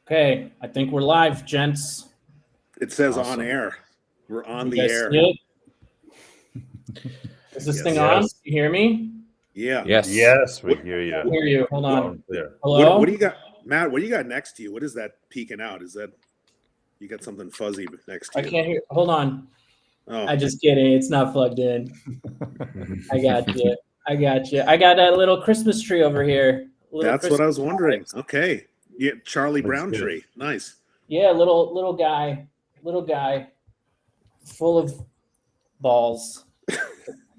Okay, I think we're live, gents. It says on air. We're on the guys air. see it? Is this thing on? You hear me? Yeah. Yes, we hear you. I hear you. Hold on. There. Hello? What do you got, Matt? What do you got next to you? What is that peeking out? Is that you got something fuzzy next to I you? can't hear. Hold on. Oh, I just kidding. It's not plugged in. I got you. I got that little Christmas tree over here. that's what I was wondering. Okay. Yeah, Charlie Brown good. tree. Nice. Yeah, little guy, full of balls.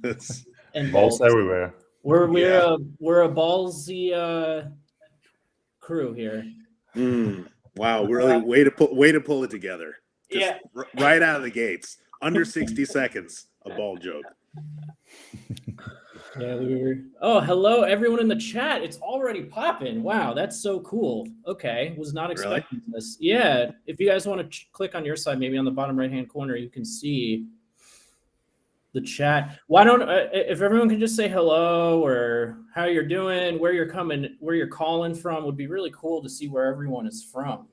That's And Balls everywhere. We're Yeah. a ballsy crew here. wow. Really way to pull it together. Just Yeah. right out of the gates. Under 60 seconds. A ball joke. Yeah, Oh, hello, everyone in the chat. It's already popping. Wow, that's so cool. Okay, was not expecting this. Yeah, if you guys want to click on your side, maybe on the bottom right-hand corner, you can see the chat. Why don't if everyone can just say hello or how you're doing, where you're calling from, would be really cool to see where everyone is from.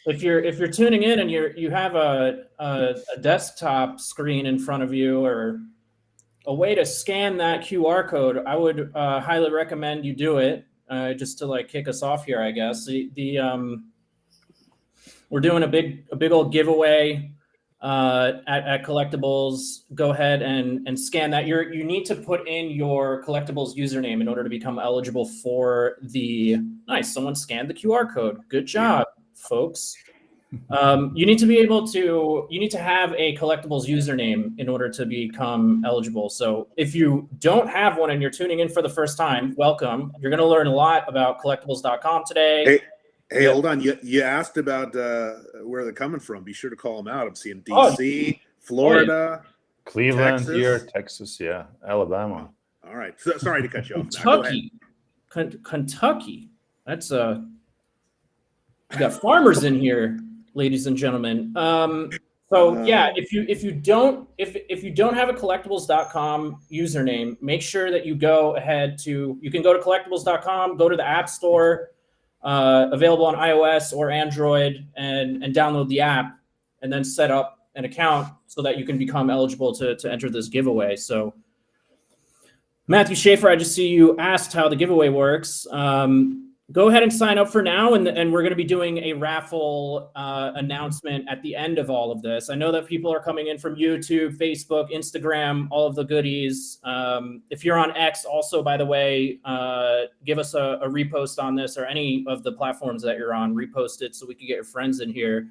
If you're tuning in and you have a desktop screen in front of you or a way to scan that QR code, I would highly recommend you do it just to like kick us off here, I guess. We're doing a big old giveaway at Collectibles. Go ahead and scan that. You need to put in your Collectibles username in order to become eligible for the nice. Someone scanned the QR code. Good job, folks. You need to have a Collectibles username in order to become eligible. So if you don't have one and you're tuning in for the first time, welcome. You're going to learn a lot about collectibles.com today. Hey, hold on. You asked about where they're coming from. Be sure to call them out. I'm seeing DC, Florida, Cleveland, Texas. here, Texas, yeah, Alabama. All right. So, sorry to cut you off. Kentucky. Kentucky. That's we got farmers in here, ladies and gentlemen. So yeah, if you don't have a collectibles.com username, make sure that you can go to collectibles.com, go to the App Store, available on iOS or Android, and download the app, and then set up an account so that you can become eligible to enter this giveaway. So Matthew Schaefer, I just see you asked how the giveaway works. Go ahead and sign up for now, and we're going to be doing a raffle announcement at the end of all of this. I know that people are coming in from YouTube, Facebook, Instagram, all of the goodies. If you're on X, also, by the way, give us a repost on this, or any of the platforms that you're on, repost it so we can get your friends in here.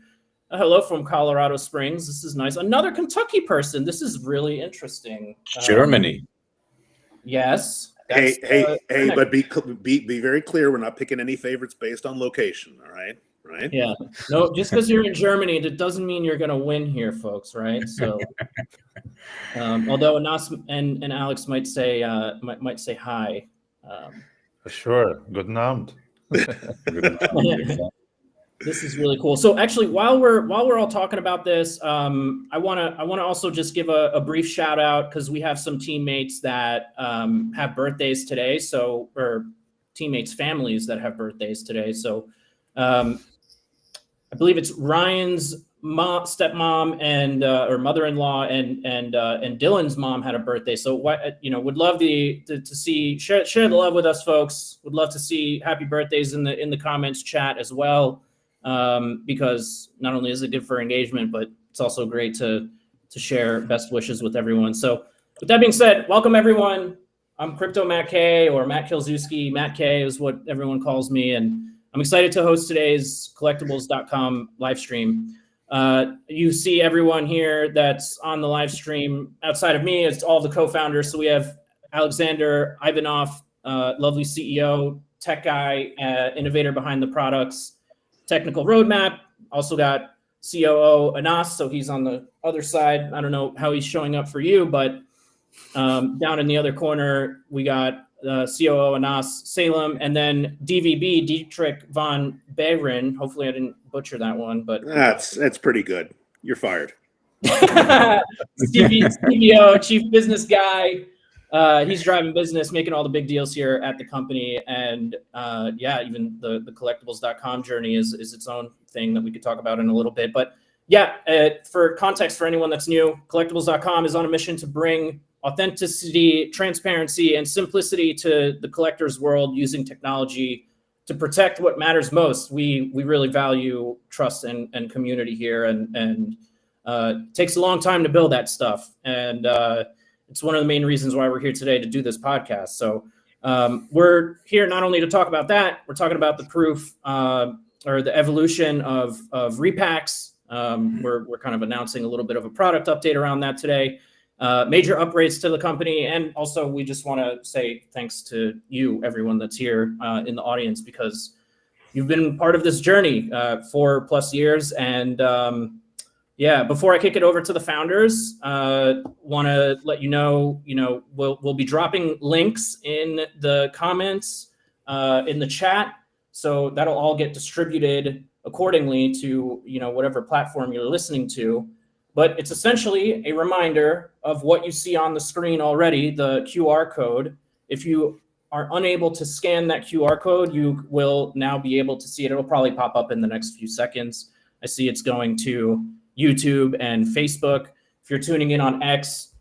Hello from Colorado Springs. This is nice. Another Kentucky person. This is really interesting. Germany. Yes. Hey, but be very clear. We're not picking any favorites based on location. All right. Right. Yeah. No, just because you're in Germany, that doesn't mean you're going to win here, folks. Right. So, although Anas and Alex might say hi. Sure. Good night. This is really cool. So actually, while we're all talking about this, I want to also just give a brief shout out, because we have some teammates that have birthdays today. So, or teammates' families that have birthdays today. So, I believe it's Ryan's stepmom and or mother-in-law and Dylan's mom had a birthday. So would love to see share the love with us, folks. Would love to see happy birthdays in the comments chat as well. Because not only is it good for engagement, but it's also great to share best wishes with everyone. So with that being said, welcome everyone. I'm Crypto Matt K, or Matt Kilzewski. Matt K is what everyone calls me. And I'm excited to host today's collectibles.com live stream. You see everyone here that's on the live stream. Outside of me, it's all the co-founders. So we have Alexander Ivanov, lovely CEO, tech guy, innovator behind the products, technical roadmap. Also got COO Anas, so he's on the other side. I don't know how he's showing up for you, but down in the other corner, we got COO Anas Salem, and then DVB, Dietrich von Behren. Hopefully I didn't butcher that one, but That's pretty good. You're fired. CBO, chief business guy. He's driving business, making all the big deals here at the company. And even the collectibles.com journey is its own thing that we could talk about in a little bit. But for context for anyone that's new, collectibles.com is on a mission to bring authenticity, transparency, and simplicity to the collector's world using technology to protect what matters most. We really value trust and community here, and it takes a long time to build that stuff. And it's one of the main reasons why we're here today to do this podcast. So we're here not only to talk about that, we're talking about the proof or the evolution of Repacks. We're kind of announcing a little bit of a product update around that today. Major upgrades to the company, and also we just want to say thanks to you, everyone that's here in the audience, because you've been part of this journey 4+ years. And before I kick it over to the founders, want to let you know, we'll be dropping links in the comments in the chat, so that'll all get distributed accordingly to whatever platform you're listening to. But it's essentially a reminder of what you see on the screen already, the QR code. If you are unable to scan that QR code, you will now be able to see it. It'll probably pop up in the next few seconds. I see it's going to YouTube and Facebook. If you're tuning in on X,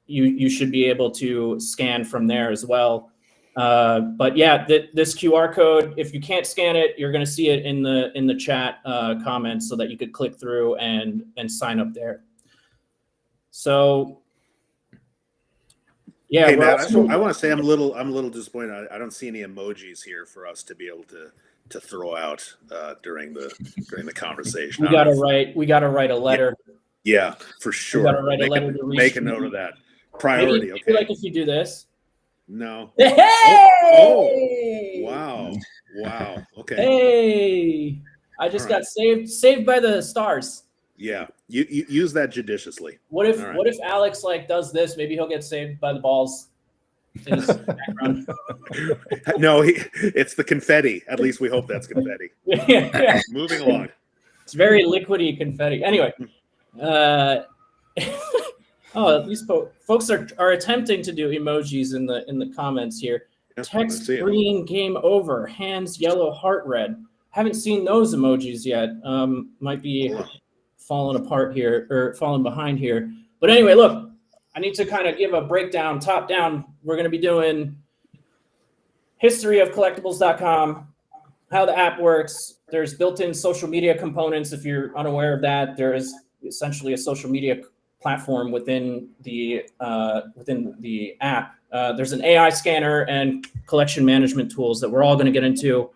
you should be able to scan from there as well. This QR code, if you can't scan it, you're going to see it in the chat comments, so that you could click through and sign up there. So hey, Matt, I want to say I'm a little disappointed. I don't see any emojis here for us to be able to throw out during the conversation. We gotta write a letter. Yeah, for sure. We gotta write a letter to make a note of that. Priority. Maybe like if you do this. No. Hey! Wow. Okay. Hey! I just got saved by the stars. Yeah. You use that judiciously. What if Alex does this? Maybe he'll get saved by the balls in his background. No, it's the confetti. At least we hope that's confetti. Yeah. Moving along. It's very liquidy confetti. Anyway. These folks are attempting to do emojis in the comments here. Yeah, text green, game over. Hands yellow, heart red. Haven't seen those emojis yet. Might be falling apart here, or falling behind here. But anyway, look, I need to kind of give a breakdown, top down. We're going to be doing history of collectibles.com, how the app works. There's built-in social media components. If you're unaware of that, there is essentially a social media platform within the app. There's an AI scanner and collection management tools that we're all going to get into.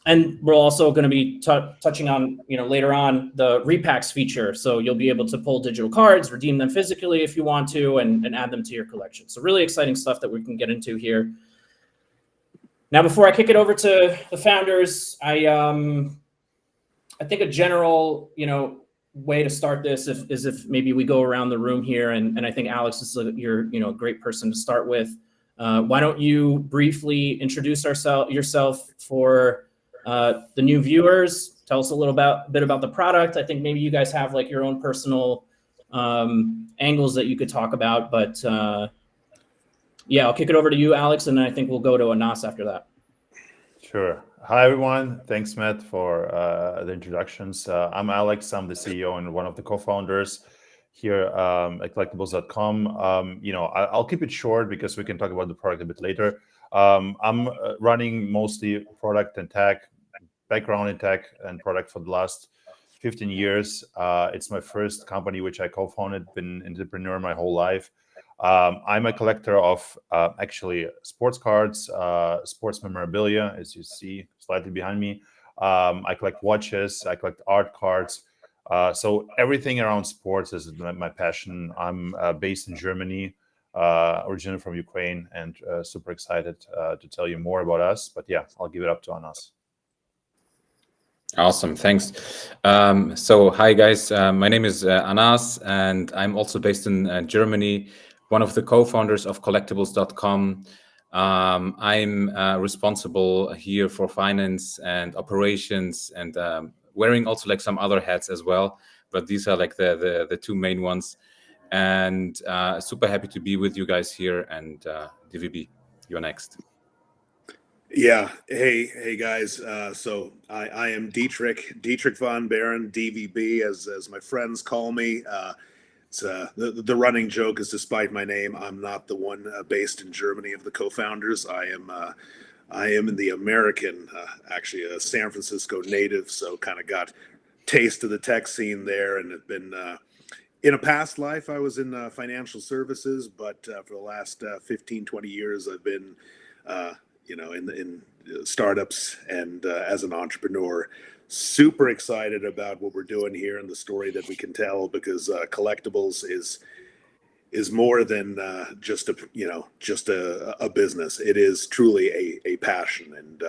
And we're also going to be touching on, later on, the Repacks feature. So you'll be able to pull digital cards, redeem them physically if you want to, and add them to your collection. So really exciting stuff that we can get into here. Now, before I kick it over to the founders, I think a general, way to start this is if maybe we go around the room here, and I think Alex you're a great person to start with. Why don't you briefly introduce yourself for the new viewers? Tell us a little bit about the product. I think maybe you guys have your own personal angles that you could talk about, but I'll kick it over to you, Alex, and then I think we'll go to Anas after that. Sure. Hi, everyone. Thanks, Matt, for the introductions. I'm Alex. I'm the CEO and one of the co-founders here at collectibles.com. I'll keep it short because we can talk about the product a bit later. I'm running mostly product and tech, background in tech and product for the last 15 years. It's my first company which I co-founded, been an entrepreneur my whole life. I'm a collector of actually sports cards, sports memorabilia, as you see slightly behind me. I collect watches, I collect art cards. So everything around sports is my passion. I'm based in Germany, originally from Ukraine, and super excited to tell you more about us. But I'll give it up to Anas. Awesome, thanks. So hi guys, my name is Anas, and I'm also based in Germany, one of the co-founders of collectibles.com. I'm responsible here for finance and operations, and wearing also some other hats as well, but these are the two main ones. and super happy to be with you guys here. And DVB, you're next. Yeah. Hey guys. So I am Dietrich von Baron, DVB, as my friends call me. It's the running joke is, despite my name, I'm not the one based in Germany of the co-founders. I am in the American, actually a San Francisco native, so kind of got taste of the tech scene there, and have been in a past life I was in financial services, but for the last 15, 20 years I've been in startups and as an entrepreneur. Super excited about what we're doing here and the story that we can tell, because collectibles is more than just a business. It is truly a passion, and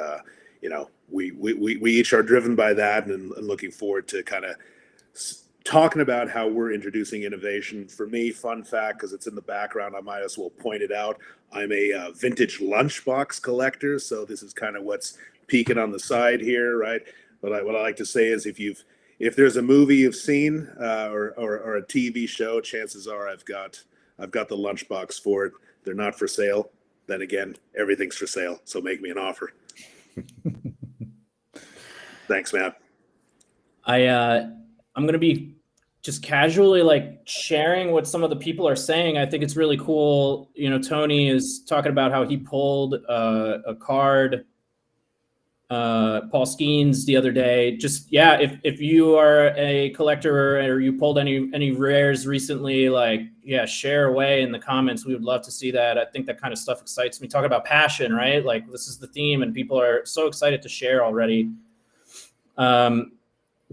we each are driven by that, and looking forward to kind of talking about how we're introducing innovation. For me, fun fact, because it's in the background, I might as well point it out. I'm a vintage lunchbox collector, so this is kind of what's peeking on the side here, right? What I like to say is, if there's a movie you've seen or a TV show, chances are I've got the lunchbox for it. They're not for sale. Then again, everything's for sale, so make me an offer. Thanks, Matt. I'm going to be just casually like sharing what some of the people are saying. I think it's really cool. Tony is talking about how he pulled a card, Paul Skeens, the other day. Just, yeah, if you are a collector or you pulled any rares recently, like, yeah, share away in the comments. We would love to see that. I think that kind of stuff excites me. Talk about passion, right? Like, this is the theme, and people are so excited to share already.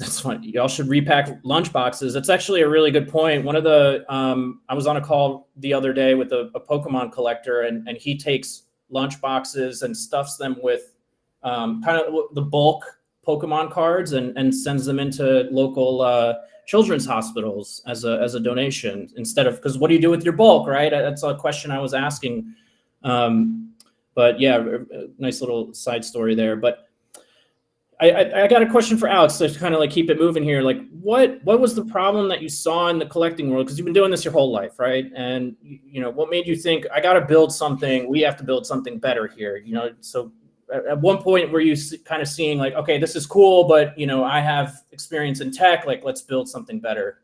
That's fine. Y'all should repack lunch boxes. It's actually a really good point. One of the, I was on a call the other day with a Pokemon collector, and he takes lunch boxes and stuffs them with kind of the bulk Pokemon cards and sends them into local children's hospitals as a donation, instead of, because what do you do with your bulk, right? That's a question I was asking. But yeah, nice little side story there. But I got a question for Alex to kind of like keep it moving here. Like, what was the problem that you saw in the collecting world? Because you've been doing this your whole life, right? And what made you think, I got to build something? We have to build something better here. So at one point, were you kind of seeing like, okay, this is cool, but I have experience in tech. Like, let's build something better.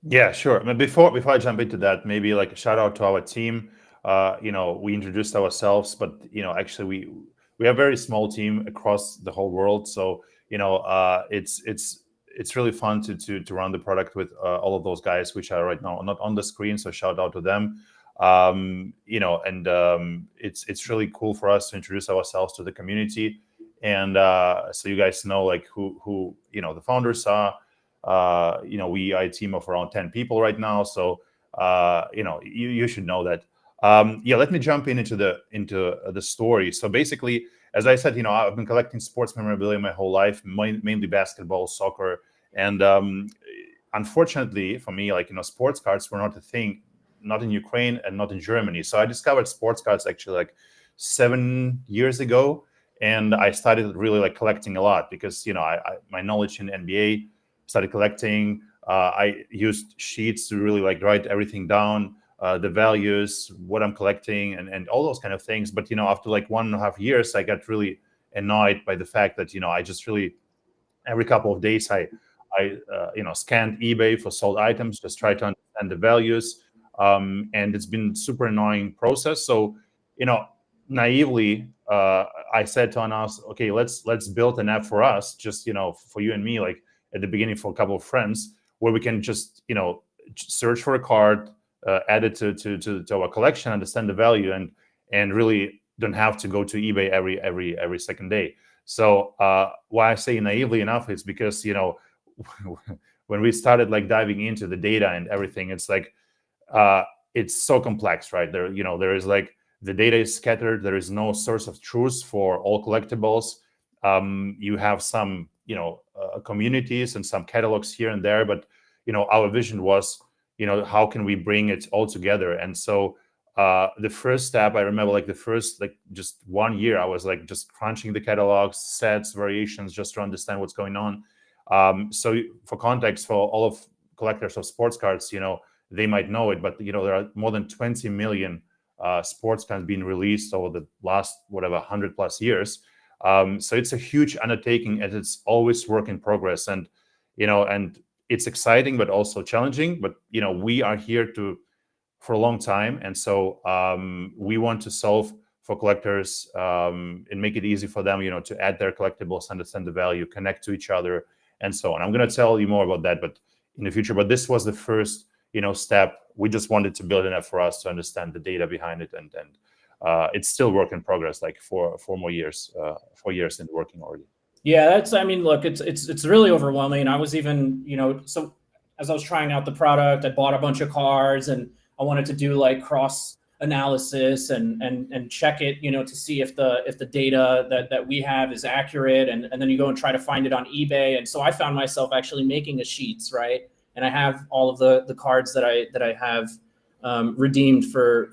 Yeah, sure. I mean, before I jump into that, maybe like a shout out to our team. We introduced ourselves, but actually we have a very small team across the whole world. So, it's really fun to run the product with all of those guys, which are right now not on the screen. So shout out to them. It's really cool for us to introduce ourselves to the community. And so you guys know like who the founders are. We are a team of around 10 people right now. So, you should know that. Let me jump into the story. So basically, as I said, I've been collecting sports memorabilia my whole life, mainly basketball, soccer, and unfortunately for me, like sports cards were not a thing, not in Ukraine and not in Germany. So I discovered sports cards actually like 7 years ago, and I started really like collecting a lot because my knowledge in NBA, started collecting. I used sheets to really like write everything down. The values, what I'm collecting, and all those kind of things. But after like 1.5 years, I got really annoyed by the fact that I just really every couple of days I scanned eBay for sold items, just try to understand the values, and it's been super annoying process. So naively, I said to Anas, okay, let's build an app for us, just for you and me, like at the beginning for a couple of friends, where we can just search for a card. Add it to our collection, understand the value, and really don't have to go to eBay every second day. So why I say naively enough is because when we started like diving into the data and everything, it's like it's so complex, right? There is like the data is scattered. There is no source of truth for all collectibles. You have some communities and some catalogs here and there, but our vision was how can we bring it all together? And so the first step, I remember like the first like just 1 year, I was like just crunching the catalogs, sets, variations, just to understand what's going on. So for context, for all of collectors of sports cards, they might know it, but there are more than 20 million sports cards being released over the last 100+ years. So it's a huge undertaking, and it's always work in progress. And and it's exciting, but also challenging. But we are here for a long time, and so we want to solve for collectors and make it easy for them, to add their collectibles, understand the value, connect to each other, and so on. I'm going to tell you more about that, but in the future. But this was the first, step. We just wanted to build enough for us to understand the data behind it, and it's still work in progress. Like 4 more years, 4 years in working already. Yeah, look, it's really overwhelming. I was even, so as I was trying out the product, I bought a bunch of cards, and I wanted to do like cross analysis and check it, to see if the data that we have is accurate, and then you go and try to find it on eBay. And so I found myself actually making a sheets, right? And I have all of the cards that I have redeemed for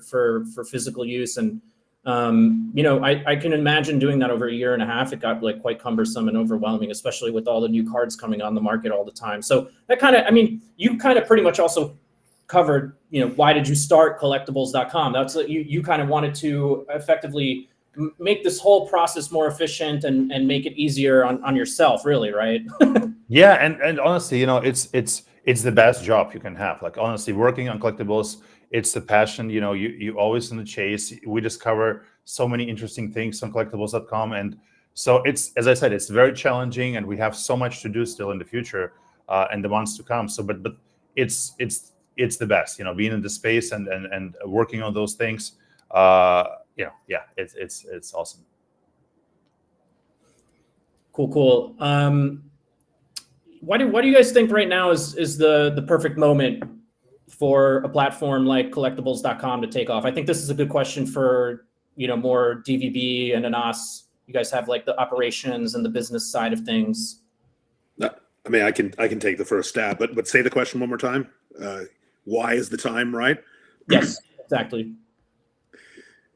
physical use. And I can imagine doing that over a year and a half. It got like quite cumbersome and overwhelming, especially with all the new cards coming on the market all the time. So that you kind of pretty much also covered, why did you start collectibles.com? That's you kind of wanted to effectively make this whole process more efficient and make it easier on yourself, really, right? Yeah, and honestly, it's the best job you can have. Like, honestly, working on collectibles, it's the passion. You always in the chase. We discover so many interesting things on collectibles.com, and so it's, as I said, it's very challenging, and we have so much to do still in the future and the months to come. So, but it's the best, being in the space and working on those things. It's awesome. Cool. Why do you guys think right now is the perfect moment for a platform like collectibles.com to take off? I think this is a good question for, more DVB and Anas. You guys have like the operations and the business side of things. I mean, I can take the first stab, but say the question one more time. Why is the time right? Yes, exactly.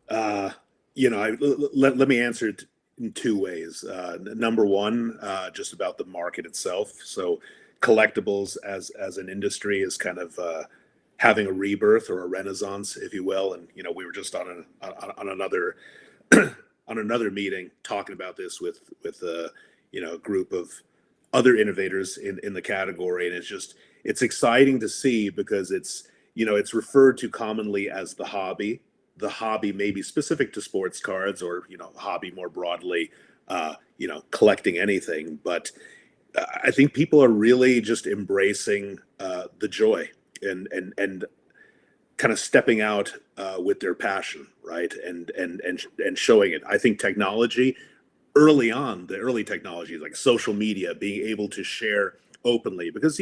Let me answer it in 2 ways. Number one, just about the market itself. So collectibles as an industry is kind of having a rebirth or a renaissance, if you will. And we were just on another on another meeting talking about this with a group of other innovators in the category, and it's exciting to see, because it's referred to commonly as the hobby. The hobby may be specific to sports cards, or hobby more broadly, collecting anything. But I think people are really just embracing the joy and kind of stepping out with their passion, right? And showing it. I think technology early on, the early technologies like social media, being able to share openly, because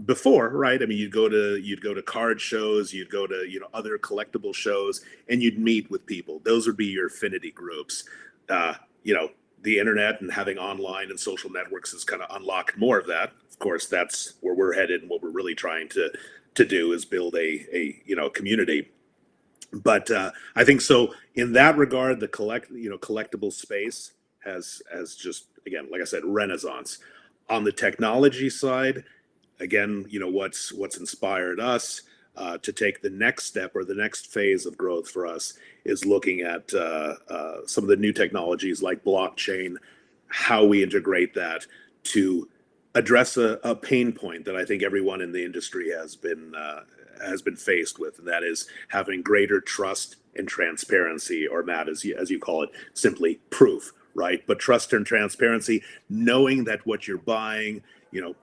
before, right? I mean, you'd go to card shows, you'd go to other collectible shows, and you'd meet with people. Those would be your affinity groups. The internet and having online and social networks has kind of unlocked more of that. Of course, that's where we're headed, and what we're really trying to do is build a community. But I think so in that regard, the collectible space has just, again, like I said, renaissance. On the technology side, again, what's inspired us to take the next step, or the next phase of growth for us, is looking at some of the new technologies like blockchain, how we integrate that to address a pain point that I think everyone in the industry has been faced with, and that is having greater trust and transparency, or Matt, as you call it, simply proof, right? But trust and transparency, knowing that what you're buying,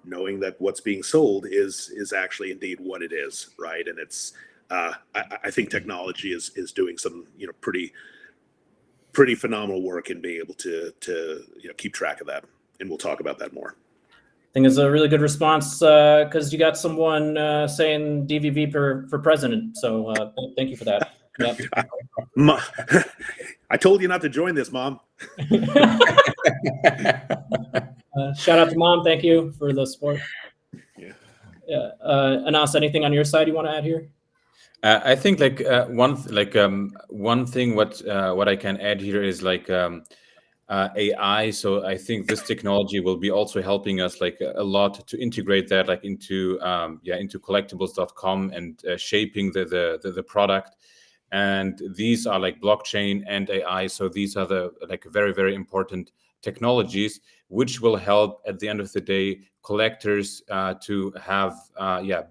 knowing that what's being sold is actually indeed what it is, right? And it's I think technology is doing some pretty phenomenal work in being able to keep track of that, and we'll talk about that more. I think it's a really good response, because you got someone saying DVB for president. So thank you for that. Yep. I told you not to join this, Mom. Shout out to Mom. Thank you for the support. Yeah. Anas, anything on your side you want to add here? I think one thing what I can add here is AI. So I think this technology will be also helping us like a lot to integrate that like into into collectibles.com and shaping the product. And these are like blockchain and AI. So these are the like very, very important technologies which will help at the end of the day collectors to have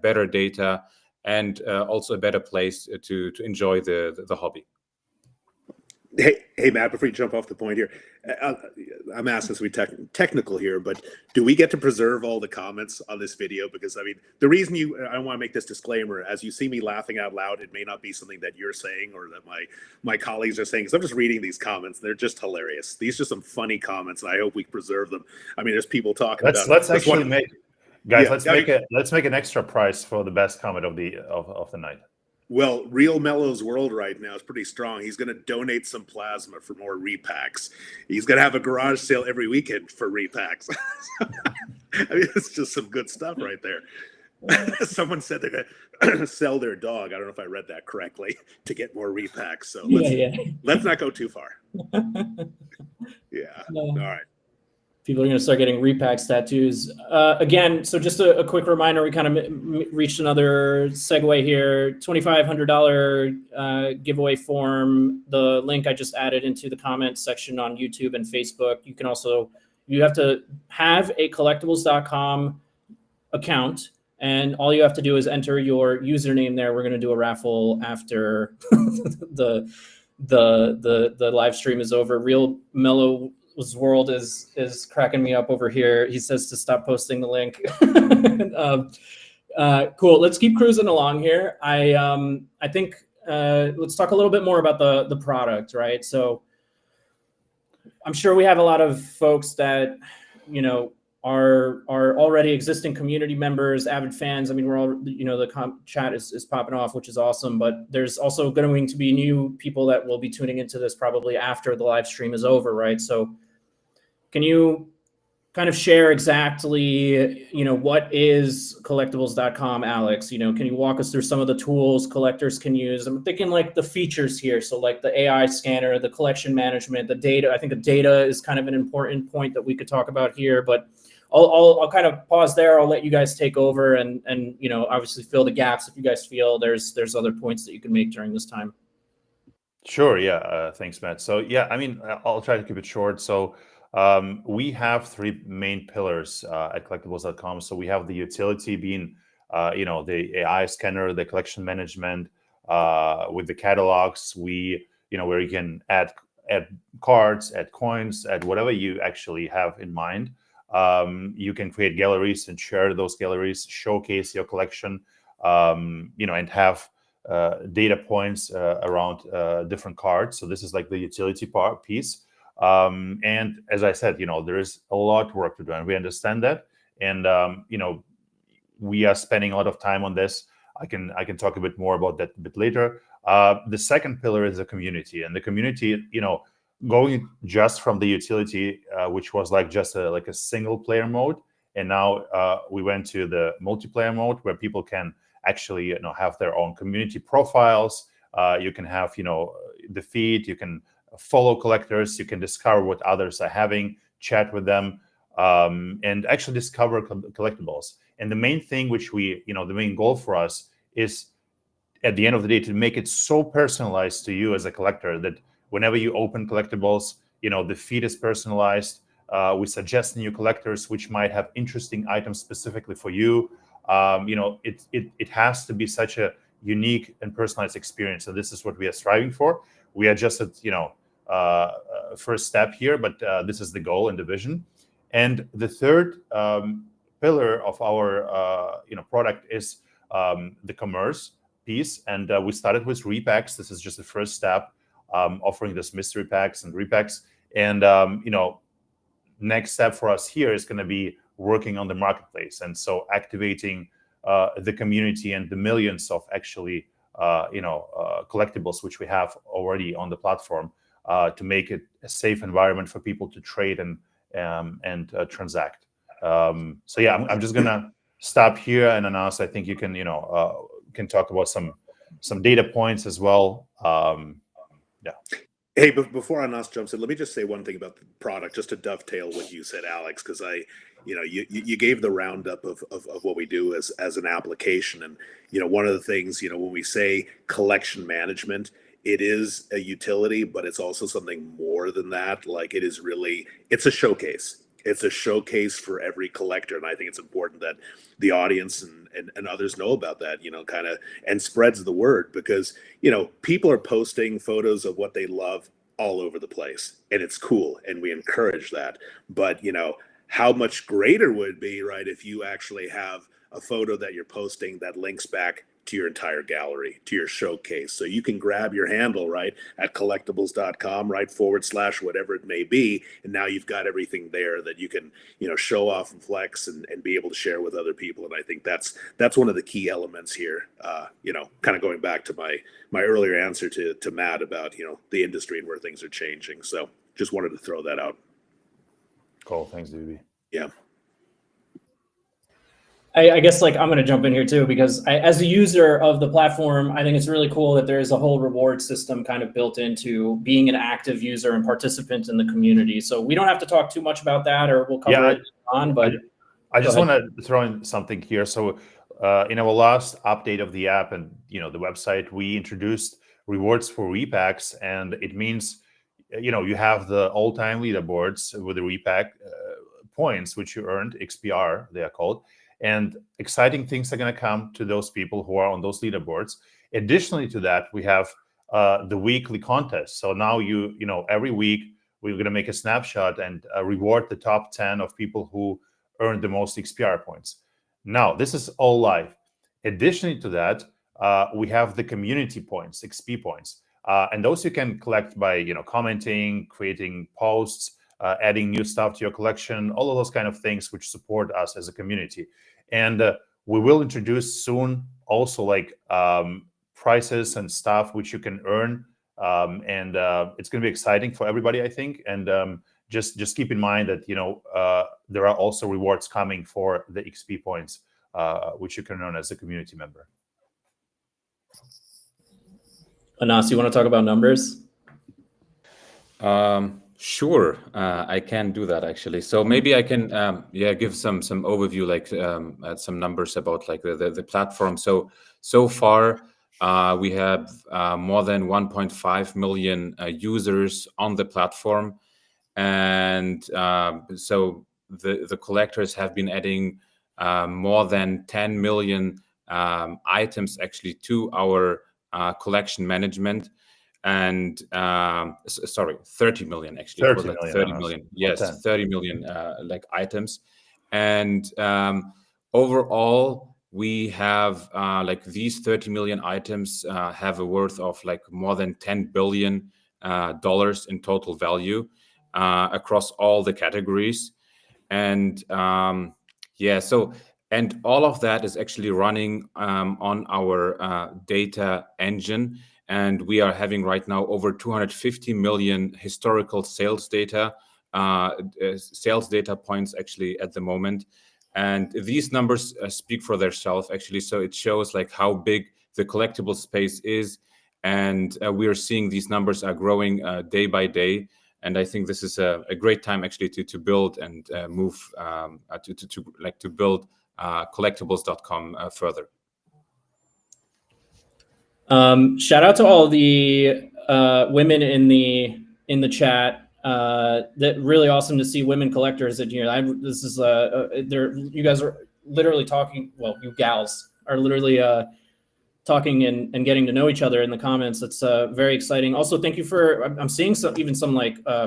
better data and also a better place to enjoy the hobby. Hey, Matt, before you jump off the point here, I'm asking to be technical here, but do we get to preserve all the comments on this video? Because I mean, the reason I want to make this disclaimer, as you see me laughing out loud, it may not be something that you're saying or that my colleagues are saying, because I'm just reading these comments. They're just hilarious. These are some funny comments, and I hope we preserve them. I mean, there's people talking about. Let's actually make, guys. Yeah, let's make an extra prize for the best comment of the night. Well, Real Mello's world right now is pretty strong. He's going to donate some plasma for more repacks. He's going to have a garage sale every weekend for repacks. I mean, it's just some good stuff right there. Someone said they're going to sell their dog. I don't know if I read that correctly to get more repacks. So let's not go too far. Yeah. All right. People are going to start getting repacks tattoos. Again, so just a quick reminder, we kind of reached another segue here. $2,500 giveaway form. The link I just added into the comments section on YouTube and Facebook. You can also, you have to have a collectibles.com account, and all you have to do is enter your username there. We're going to do a raffle after the live stream is over. Real Mello's world is cracking me up over here. He says to stop posting the link. Cool. Let's keep cruising along here. I think let's talk a little bit more about the product, right? So I'm sure we have a lot of folks that, you know, are already existing community members, avid fans. I mean, we're all, you know, the chat is popping off, which is awesome, but there's also going to be new people that will be tuning into this probably after the live stream is over, right? So can you kind of share exactly, you know, what is collectibles.com, Alex? You know, can you walk us through some of the tools collectors can use? I'm thinking like the features here. So like the AI scanner, the collection management, the data. I think the data is kind of an important point that we could talk about here, but I'll kind of pause there. I'll let you guys take over and you know, obviously fill the gaps if you guys feel there's other points that you can make during this time. Sure. Yeah. Thanks, Matt. So yeah, I mean, I'll try to keep it short. So we have three main pillars at collectibles.com. So we have the utility being, you know, the AI scanner, the collection management, with the catalogs, you know, where you can add cards, add coins, add whatever you actually have in mind. You can create galleries and share those galleries, showcase your collection, you know, and have data points around different cards. So this is like the utility piece. And as I said, you know, there is a lot of work to do, and we understand that. And you know, we are spending a lot of time on this. I can talk a bit more about that a bit later. The second pillar is the community, and the community, you know, going just from the utility, which was like just like a single player mode, and now we went to the multiplayer mode where people can actually, you know, have their own community profiles. You can have, you know, the feed. You can follow collectors. You can discover what others are having, chat with them, and actually discover collectibles. And the main thing, which we, you know, the main goal for us is, at the end of the day, to make it so personalized to you as a collector that whenever you open collectibles, you know, the feed is personalized. We suggest new collectors which might have interesting items specifically for you. You know, it has to be such a unique and personalized experience. So this is what we are striving for. We are just at, you know, first step here, but this is the goal and the vision. And the third pillar of our you know, product is the commerce piece. And we started with repacks. This is just the first step, offering this mystery packs and repacks. And you know, next step for us here is going to be working on the marketplace, and so activating the community and the millions of actually you know, collectibles which we have already on the platform, to make it a safe environment for people to trade and transact. So yeah, I'm just gonna stop here and announce. I think you can, you know, can talk about some data points as well. Yeah. Hey, but before Anas jumps in, let me just say one thing about the product, just to dovetail what you said, Alex, because you gave the roundup of what we do as an application, and one of the things when we say collection management, it is a utility, but it's also something more than that. Like it's a showcase. It's a showcase for every collector, and I think it's important that the audience and others know about that, kind of, and spreads the word, because people are posting photos of what they love all over the place, and it's cool, and we encourage that. But how much greater would it be, right, if you actually have a photo that you're posting that links back to your entire gallery, to your showcase. So you can grab your handle, right, at collectibles.com, right, / whatever it may be. And now you've got everything there that you can, show off and flex and be able to share with other people. And I think that's one of the key elements here, kind of going back to my earlier answer to Matt about, the industry and where things are changing. So just wanted to throw that out. Cool. Thanks, DB. Yeah. I guess I'm going to jump in here too, because as a user of the platform, I think it's really cool that there's a whole reward system kind of built into being an active user and participant in the community. So we don't have to talk too much about that, or we'll cover it on. But I just want to throw in something here. So in our last update of the app and the website, we introduced rewards for repacks, and it means you have the all-time leaderboards with the repack points which you earned, XPR they are called. And exciting things are going to come to those people who are on those leaderboards. Additionally to that, we have the weekly contest. So now every week we're going to make a snapshot and reward the top 10 of people who earned the most XPR points. Now, this is all live. Additionally to that, we have the community points, XP points. And those you can collect by commenting, creating posts, adding new stuff to your collection, all of those kind of things which support us as a community. And we will introduce soon also prizes and stuff which you can earn. And it's going to be exciting for everybody, I think. And just keep in mind that, there are also rewards coming for the XP points, which you can earn as a community member. Anas, you want to talk about numbers? Sure, I can do that actually. So maybe I can, give some overview, some numbers about the platform. So far, we have more than 1.5 million users on the platform, and so the collectors have been adding more than 10 million items actually to our collection management. And 30 million actually. 30 million. Yes, 30 million items. And overall, we have these 30 million items have a worth of more than $10 billion in total value across all the categories. And and all of that is actually running on our data engine. And we are having right now over 250 million historical sales data points actually at the moment. And these numbers speak for themselves actually. So it shows how big the collectible space is. And we are seeing these numbers are growing day by day. And I think this is a great time actually to build and move to build collectibles.com further. Shout out to all the women in the chat. That really awesome to see women collectors in here. This is you guys are literally talking. Well, you gals are literally talking and getting to know each other in the comments. It's very exciting. Also, thank you for. I'm seeing some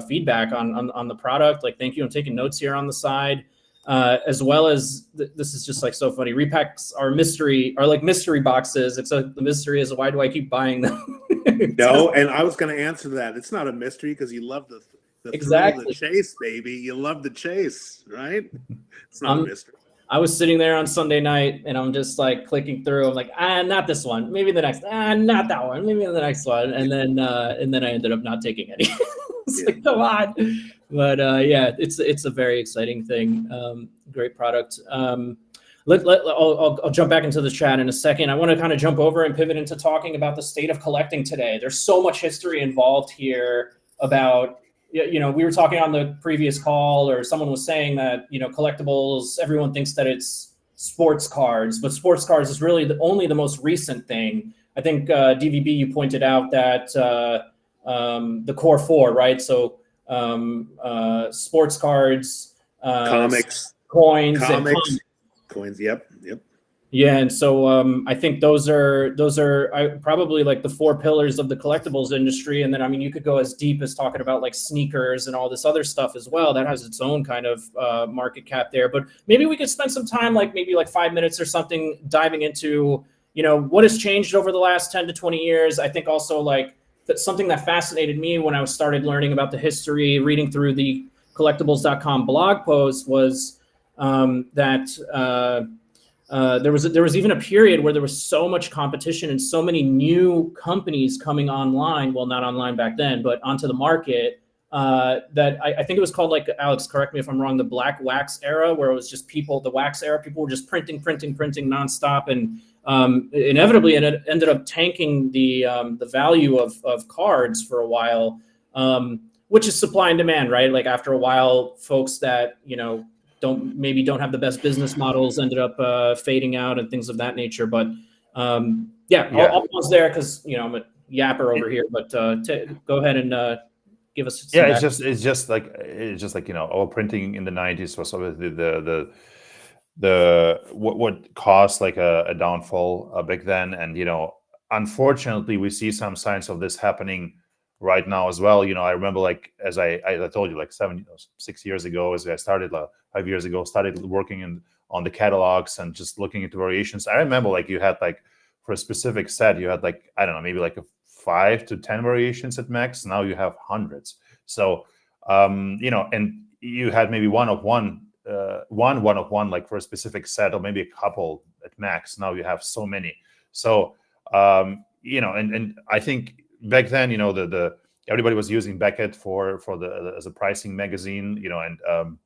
feedback on the product. Thank you. I'm taking notes here on the side. As well as this is just so funny. Repacks are mystery boxes. Except the mystery is, why do I keep buying them? No, and I was going to answer that. It's not a mystery because you love the exactly the chase, baby. You love the chase, right? It's not a mystery. I was sitting there on Sunday night and I'm just clicking through. I'm like, not this one. Maybe the next. Not that one. Maybe the next one. And then I ended up not taking any. It's come on. But it's a very exciting thing. Great product. I'll jump back into the chat in a second. I want to kind of jump over and pivot into talking about the state of collecting today. There's so much history involved here. about, we were talking on the previous call, or someone was saying that, collectibles, everyone thinks that it's sports cards, but sports cards is really only the most recent thing. I think DVB, you pointed out that the core four, right? So sports cards, Comics, coins, and comics. Coins. Yep. Yeah, and so I think those are probably like the four pillars of the collectibles industry. And then, I mean, you could go as deep as talking about like sneakers and all this other stuff as well. That has its own kind of market cap there. But maybe we could spend some time, like maybe like 5 minutes or something, diving into, what has changed over the last 10 to 20 years. I think also like that's something that fascinated me when I started learning about the history, reading through the collectibles.com blog post was that there was even a period where there was so much competition and so many new companies coming online. Well, not online back then, but onto the market. That I think it was called, like, Alex, correct me if I'm wrong, the black wax era, where it was just the wax era, people were just printing nonstop, and inevitably it ended up tanking the value of cards for a while, which is supply and demand, right? Like after a while, folks that don't have the best business models ended up fading out and things of that nature. But I'll pause there because I'm a yapper over here. But go ahead and give us. It's just like all printing in the 90s was obviously the what caused like a downfall back then, and unfortunately we see some signs of this happening right now as well. I remember, like, as I told you, like 6 years ago, as I started 5 years ago, started working on the catalogs and just looking into variations. I remember, like, you had, like, for a specific set, you had, like, I don't know, maybe like 5 to 10 variations at max. Now you have hundreds. So and you had maybe one of one, like for a specific set, or maybe a couple at max. Now you have so many. So and I think back then, the everybody was using Beckett for as a pricing magazine, and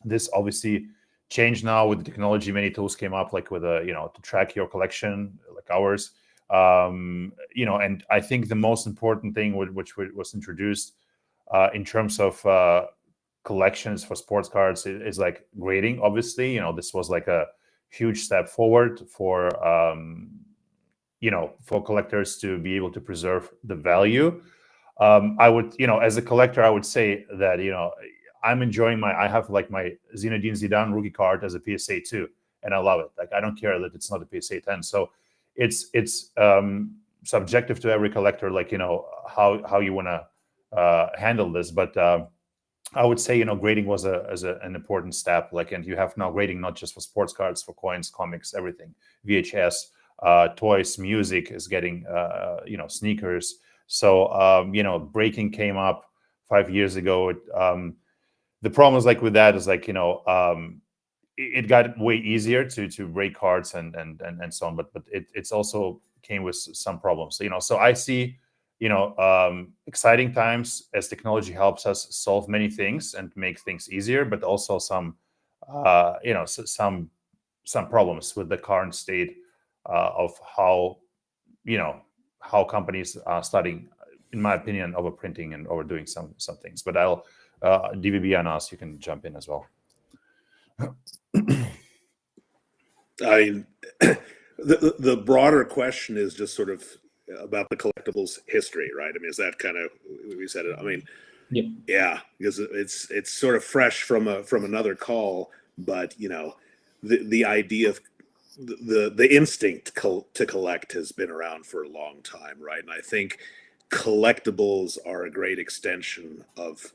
this obviously changed now with the technology. Many tools came up, like with to track your collection, like ours. And I think the most important thing which was introduced in terms of collections for sports cards is like grading. Obviously, this was like a huge step forward for for collectors to be able to preserve the value. I would, as a collector, I would say that, I'm enjoying I have like my Zinedine Zidane rookie card as a PSA 2, and I love it. Like, I don't care that it's not a PSA 10. So it's subjective to every collector, like, how you want to handle this. But I would say, grading was an important step. Like, and you have now grading not just for sports cards, for coins, comics, everything, VHS, toys, music is getting, sneakers. So, breaking came up 5 years ago. The problem is, like, with that is, like, it got way easier to break cards and so on, but it's also came with some problems. So I see, exciting times as technology helps us solve many things and make things easier, but also some problems with the current state of how companies are starting, in my opinion, overprinting and overdoing some things. But I'll DVB and us, you can jump in as well. I mean, the broader question is just sort of about the collectibles history, right? I mean, is that kind of, we said it? I mean, yeah, because it's sort of fresh from another call, but the idea of the instinct to collect has been around for a long time, right? And I think collectibles are a great extension of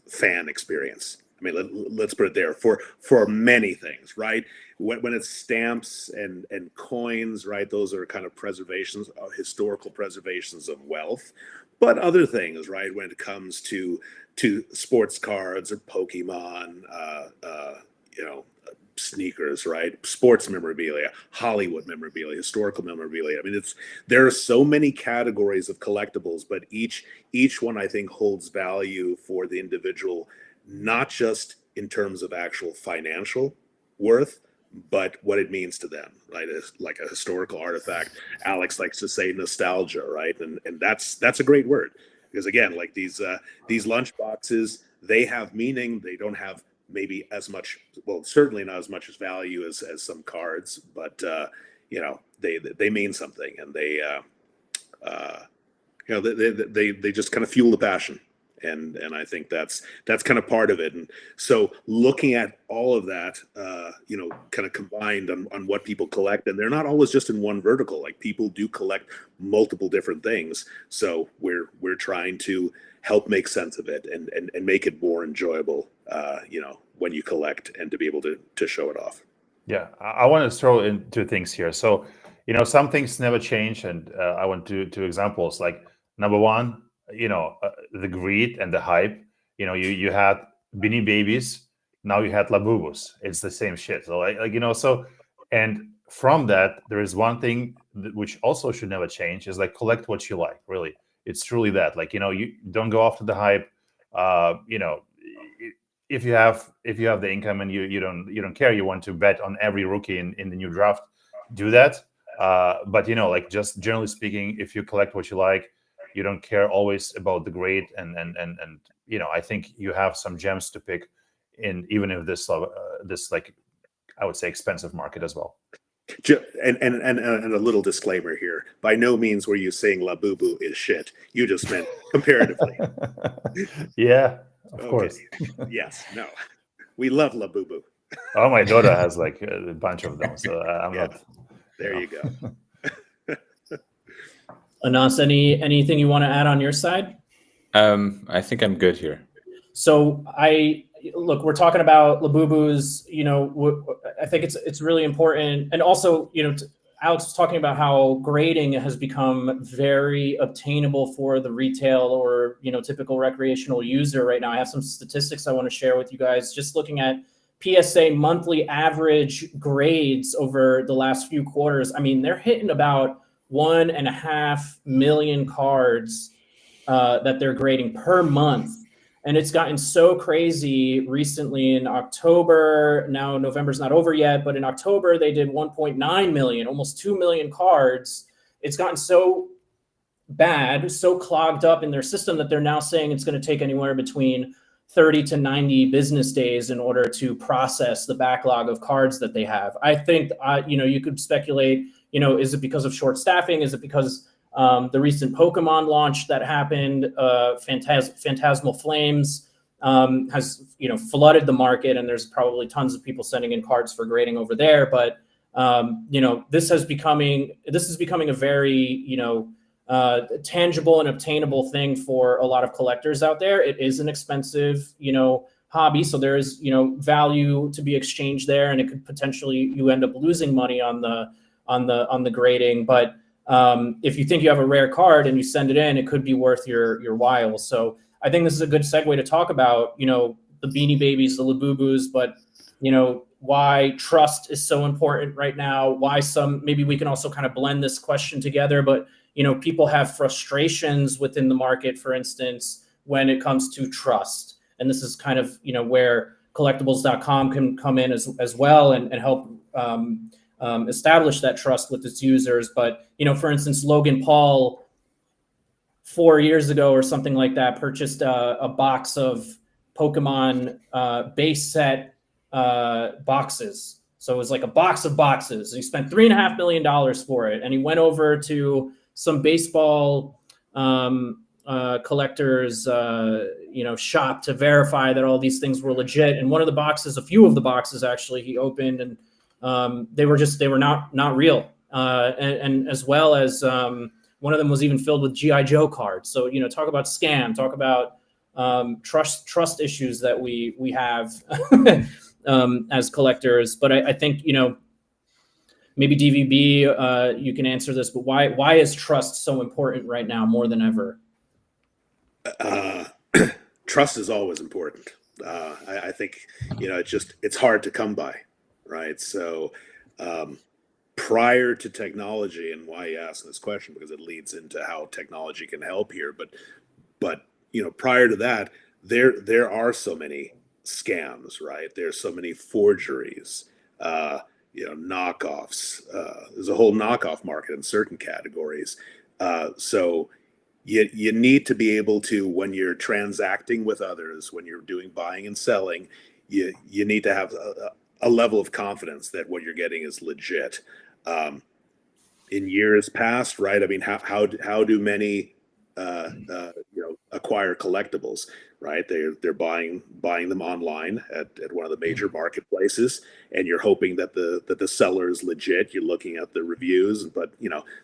fan experience. I mean, let's put it there for many things, right? When it's stamps and coins, right? Those are kind of preservations, historical preservations of wealth. But other things, right? When it comes to sports cards or Pokemon, sneakers, right? Sports memorabilia, Hollywood memorabilia, historical memorabilia. I mean, there are so many categories of collectibles, but each one, I think, holds value for the individual, not just in terms of actual financial worth, but what it means to them, right? It's like a historical artifact. Alex likes to say nostalgia, right? And that's a great word. because again, like these lunch boxes, they have meaning. They don't have maybe as much, well, certainly not as much as value as some cards, but they mean something, and they just kind of fuel the passion. And I think that's kind of part of it. And so looking at all of that, kind of combined on what people collect, and they're not always just in one vertical. Like people do collect multiple different things. So we're trying to help make sense of it and make it more enjoyable, when you collect, and to be able to show it off. Yeah, I want to throw in two things here. So, some things never change, and I want two examples. Like number one, the greed and the hype. You had Beanie Babies, now you had Labubus. It's the same shit. So and from that, there is one thing which also should never change, is like collect what you like. Really, it's truly that. Like you don't go after the hype. If you have the income and you don't care, you want to bet on every rookie in the new draft, do that. But like just generally speaking, if you collect what you like, you don't care always about the grade, and I think you have some gems to pick in, even if this like, I would say, expensive market as well. And a little disclaimer here: by no means were you saying Labubu is shit. You just meant comparatively. Yeah, of course. Yes, no, we love Labubu. Oh, my daughter has like a bunch of them, so I'm not. There you go. Anas, anything you want to add on your side? I think I'm good here. So look, we're talking about Labubus. I think it's really important, and also, Alex was talking about how grading has become very obtainable for the retail or typical recreational user right now. I have some statistics I want to share with you guys. Just looking at PSA monthly average grades over the last few quarters, I mean, they're hitting about 1.5 million cards that they're grading per month. And it's gotten so crazy recently in October. Now November's not over yet, but in October they did 1.9 million, almost 2 million cards. It's gotten so bad, so clogged up in their system, that they're now saying it's going to take anywhere between 30 to 90 business days in order to process the backlog of cards that they have. I think, you could speculate, is it because of short staffing? Is it because the recent Pokemon launch that happened, Phantasmal Flames, has flooded the market, and there's probably tons of people sending in cards for grading over there. But this is becoming a very tangible and obtainable thing for a lot of collectors out there. It is an expensive hobby, so there is value to be exchanged there, and it could potentially, you end up losing money on the grading. But if you think you have a rare card and you send it in, it could be worth your while. So I think this is a good segue to talk about, the Beanie Babies, the Labubus, but, why trust is so important right now, why maybe we can also kind of blend this question together, but, people have frustrations within the market, for instance, when it comes to trust. And this is kind of, where collectibles.com can come in as well and help establish that trust with its users. But, for instance, Logan Paul 4 years ago or something like that purchased a box of Pokemon base set boxes. So it was like a box of boxes. He spent $3.5 million for it. And he went over to some baseball collectors, shop to verify that all these things were legit. And a few of the boxes actually, he opened, and they were not real. And as well as one of them was even filled with G.I. Joe cards. So, talk about scam, talk about trust issues that we have as collectors. But I think, maybe DVB, you can answer this, but why is trust so important right now more than ever? Trust is always important. I think, it's hard to come by, right? So prior to technology, and why you ask this question, because it leads into how technology can help here, but prior to that, there are so many scams, right? There's so many forgeries, knockoffs. There's a whole knockoff market in certain categories. So you need to be able to, when you're transacting with others, when you're doing buying and selling, you need to have a level of confidence that what you're getting is legit. In years past, right? I mean, how do many acquire collectibles, right? They're buying them online at one of the major marketplaces, and you're hoping that the seller is legit. You're looking at the reviews, but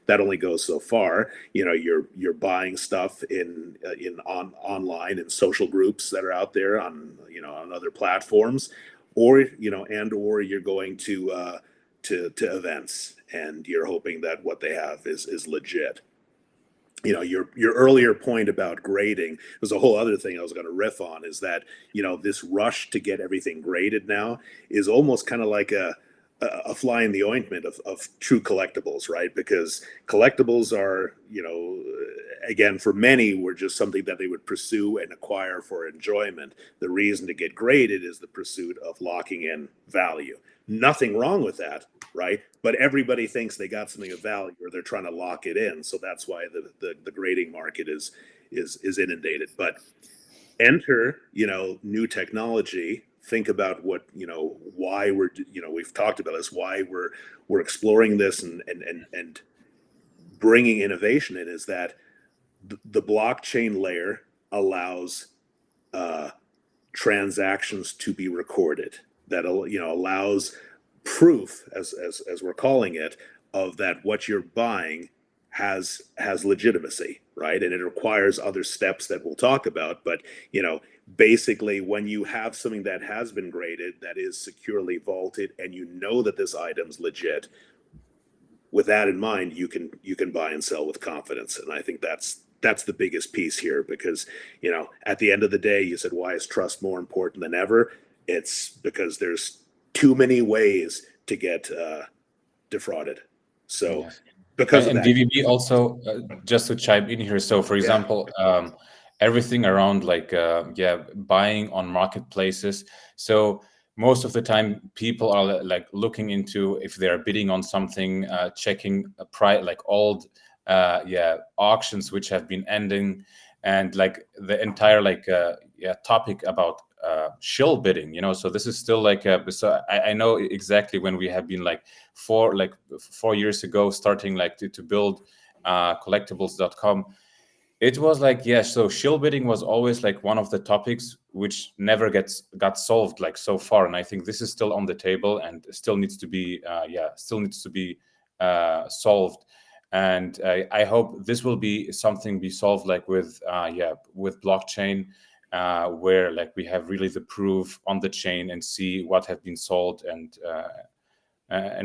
that only goes so far. You're buying stuff online in social groups that are out there on on other platforms, or or you're going to events, and you're hoping that what they have is legit. Your earlier point about grading was a whole other thing I was going to riff on, is that this rush to get everything graded now is almost kind of like a fly in the ointment of true collectibles, right? Because collectibles are, again, for many, were just something that they would pursue and acquire for enjoyment. The reason to get graded is the pursuit of locking in value. Nothing wrong with that, right? But everybody thinks they got something of value, or they're trying to lock it in. So that's why the grading market is inundated. But enter new technology. Think about what why we've talked about this, why we're exploring this and bringing innovation in, is that the blockchain layer allows transactions to be recorded, that allows proof, as we're calling it, of that what you're buying has legitimacy, right? And it requires other steps that we'll talk about, but basically, when you have something that has been graded, that is securely vaulted, and that this item's legit, with that in mind, you can buy and sell with confidence. And I think that's the biggest piece here, because at the end of the day, you said, why is trust more important than ever? It's because there's too many ways to get defrauded. So Yeah. because And of that, DVB also, just to chime in here. So, for example, everything around buying on marketplaces. So most of the time, people are like looking into if they're bidding on something, checking a price, like old auctions which have been ending, and like the entire topic about shill bidding. So this is still so I know exactly when we have been 4 years ago starting to build collectibles.com. It was so shill bidding was always one of the topics which never got solved so far, and I think this is still on the table and still needs to be solved. And I hope this will be something be solved with blockchain, where we have really the proof on the chain and see what have been sold, and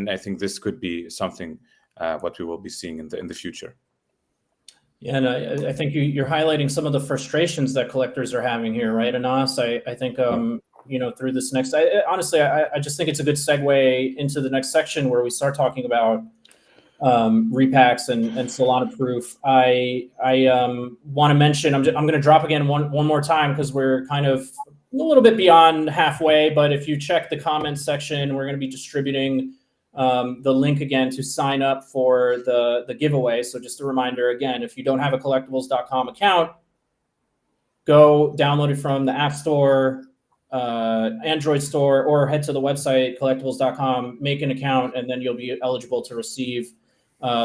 I think this could be something what we will be seeing in the future. Yeah, and I think you're highlighting some of the frustrations that collectors are having here, right, Anas? I think through this next, honestly, I just think it's a good segue into the next section where we start talking about repacks and Solana proof. I want to mention, I'm going to drop again one more time, because we're kind of a little bit beyond halfway. But if you check the comments section, we're going to be distributing the link again to sign up for the giveaway. So just a reminder again, if you don't have a collectibles.com account, go download it from the App Store, Android store, or head to the website collectibles.com, make an account, and then you'll be eligible to receive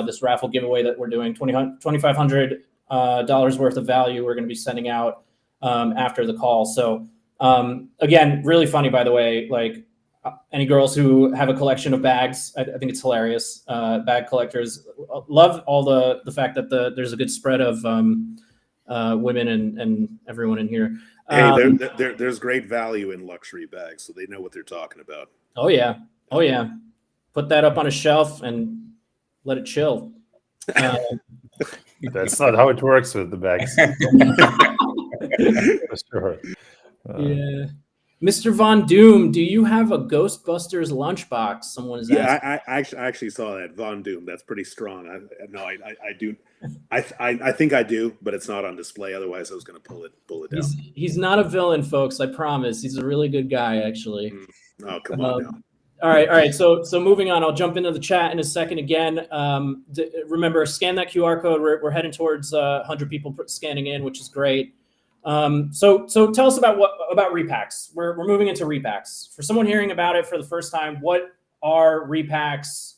this raffle giveaway that we're doing. $2,500 worth of value we're going to be sending out after the call. So again, really funny, by the way, any girls who have a collection of bags, I think it's hilarious. Bag collectors love all the fact that there's a good spread of women and everyone in here. Hey, there's great value in luxury bags, so they know what they're talking about. Oh yeah. Put that up on a shelf and let it chill. That's not how it works with the bags. For sure. Yeah. Mr. Von Doom, do you have a Ghostbusters lunchbox? Someone is asking. I actually saw that. Von Doom. That's pretty strong. I do. I think I do, but it's not on display. Otherwise, I was going to pull it down. He's not a villain, folks. I promise. He's a really good guy, actually. Oh, come on now. All right. So moving on, I'll jump into the chat in a second again. Remember, scan that QR code. We're heading towards 100 people scanning in, which is great. So tell us about Repacks. We're moving into Repacks. For someone hearing about it for the first time, what are Repacks?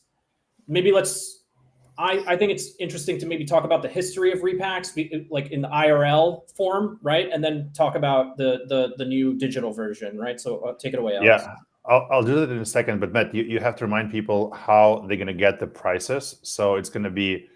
Maybe I think it's interesting to maybe talk about the history of Repacks, like in the IRL form, right? And then talk about the new digital version, right? So take it away, Alex. Yeah, I'll do that in a second. But Matt, you have to remind people how they're going to get the prices. So it's going to be,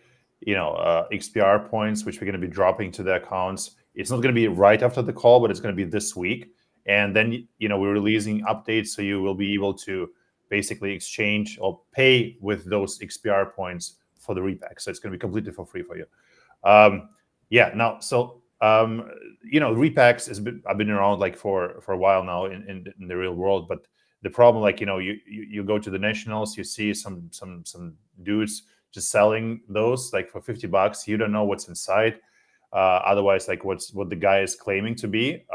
XPR points, which we're going to be dropping to the accounts. It's not going to be right after the call, but it's going to be this week. And then, we're releasing updates, so you will be able to basically exchange or pay with those XPR points for the repack. So it's going to be completely for free for you. Repacks I've been around like for a while now in the real world. But the problem, like, you go to the nationals, you see some dudes just selling those like for $50. You don't know what's inside. Otherwise, like what the guy is claiming to be,